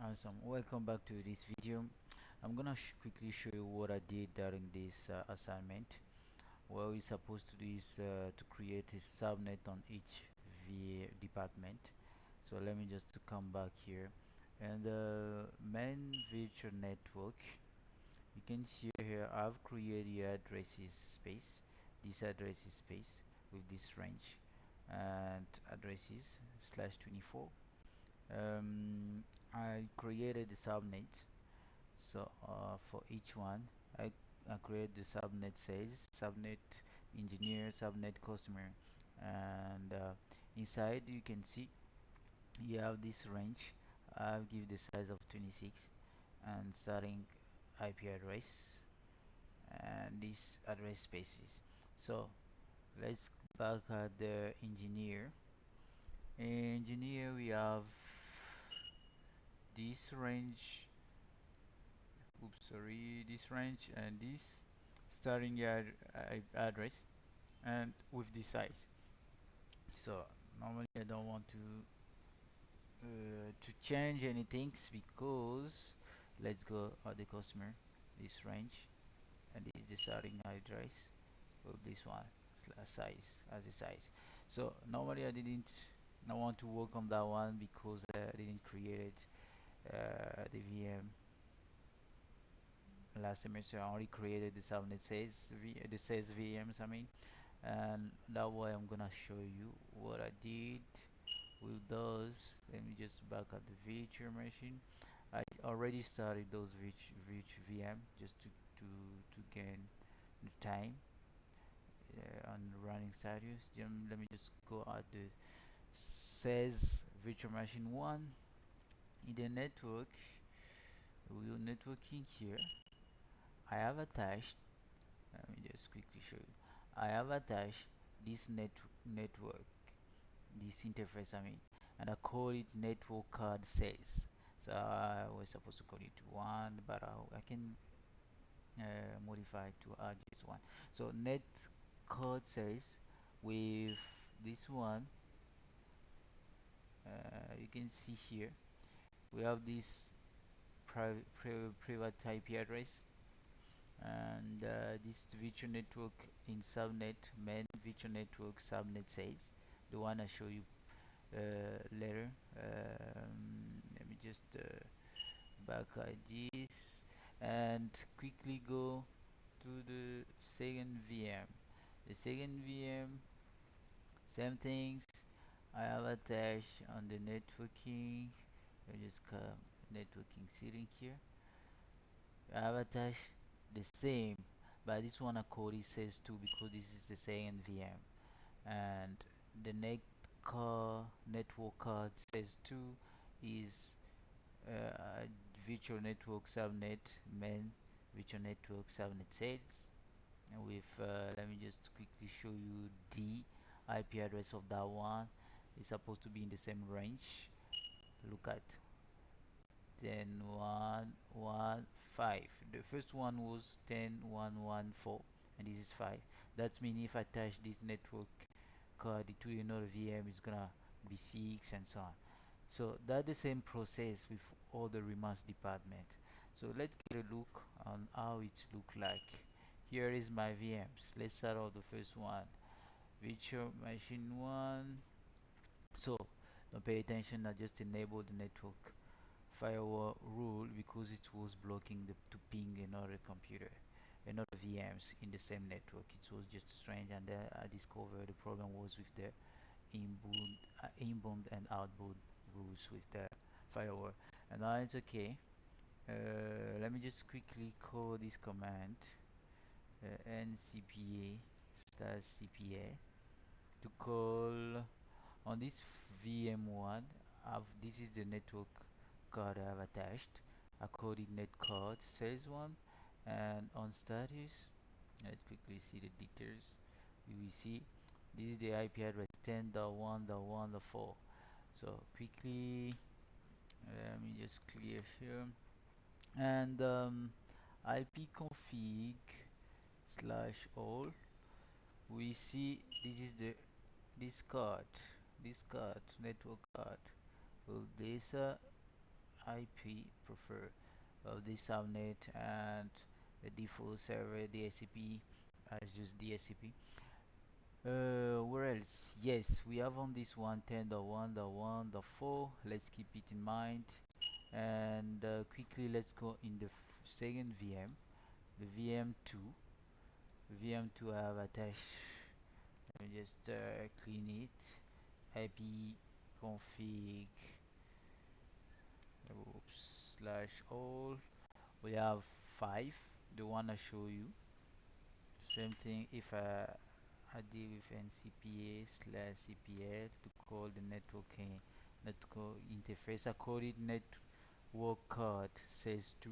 Awesome. Welcome back to this video. I'm gonna quickly show you what I did during this assignment. What we're supposed to do is to create a subnet on each VA department. So let me just come back here, and the main virtual network. You can see here I've created addresses space. This addresses space with this range and addresses /24. I created the subnet. So for each one, I create the subnet sales, subnet engineer, subnet customer, and inside you can see you have this range. I'll give the size of 26 and starting IP address and these address spaces. So let's back at the engineer. Engineer, we have this range, oops sorry, this range and this starting address and with this size. So normally I don't want to change anything because let's go at the customer, this range, and this is the starting address with this one size as a size. So normally I want to work on that one because I didn't create the VM last semester. I only created the subnet says VMs, I mean, and that way I'm gonna show you what I did with those. Let me just back up the virtual machine. I already started those virtual VM just to gain the time on running status. Let me just go at the says virtual machine one in the network. We will networking here. I have attached, let me just quickly show you. I have attached this network, this interface, I mean, and I call it network card sales. So I was supposed to call it one, but I can modify to add this one. So net card sales with this one. You can see here we have this private IP address and this virtual network in subnet, main virtual network subnet says the one I show you later. Let me just back at this and quickly go to the second VM. The second VM, same things. I have attached on the networking. I just come networking setting here. I have attached the same, but this one I code it says 2 because this is the second VM, and the network card says 2 is virtual network subnet main virtual network subnet sales, and with let me just quickly show you the IP address of that one. It's supposed to be in the same range. Look at 10.1.1.5. The first one was 10.1.1.4 and this is 5. That means if I attach this network card to another VM, it's gonna be 6 and so on. So that's the same process with all the remarks department. So let's get a look on how it look like. Here is my VMs. Let's start off the first one, virtual machine 1. So don't pay attention, I just enable the network firewall rule because it was blocking to ping another computer, another VMs in the same network. It was just strange, and I discovered the problem was with the inbound and outbound rules with the firewall. And now it's okay. Let me just quickly call this command ncpa /cpa to call on this VM1. This is the network card I have attached. I code it net card sales one, and on status, let's quickly see the details. We will see this is the IP address 10.1.1.4. So quickly, let me just clear here and IP config /all. We see this is the this card network card with this IP prefer of the subnet, and the default server DHCP as just DHCP. Where else? Yes, we have on this one 10.1.1.4. Let's keep it in mind. And quickly, let's go in the second VM, the VM2. VM2 I have attached. Let me just clean it. IP config oops, slash all. We have 5, the one I show you. Same thing if I deal with NCPA slash CPL to call the network interface. I call it network card says 2.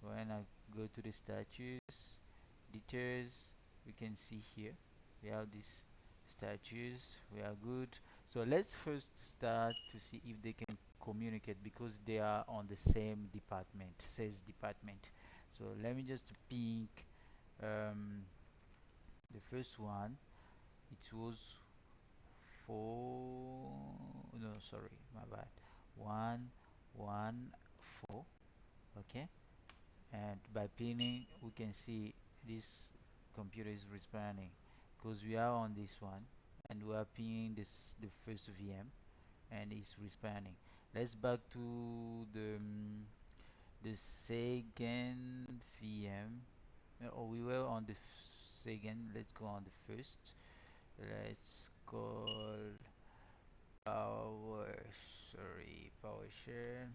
When I go to the statues, details, we can see here we have these statues. We are good. So let's first start to see if they can communicate, because they are on the same department, says department. So let me just ping um, the first one. It was 4, no, sorry, my bad, 114. Okay, and by pinning we can see this computer is responding because we are on this one, and we are pinning the first VM, and it's responding. Let's back to the second VM. Oh, we were on the second. Let's go on the first. Let's call power, sorry, PowerShell.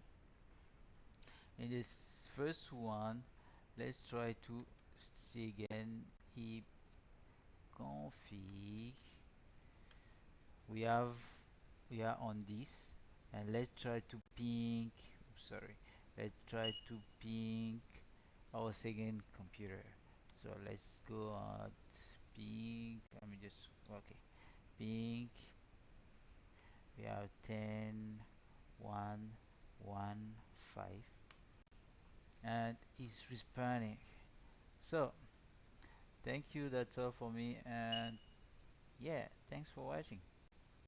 In this first one, let's try to see again if config. We have we are on this, and let's try to ping. Sorry, let's try to ping our second computer. So let's go at ping. Let me just okay. Ping. We have 10 1 1 5, and it's responding. So thank you, that's all for me, and yeah, thanks for watching.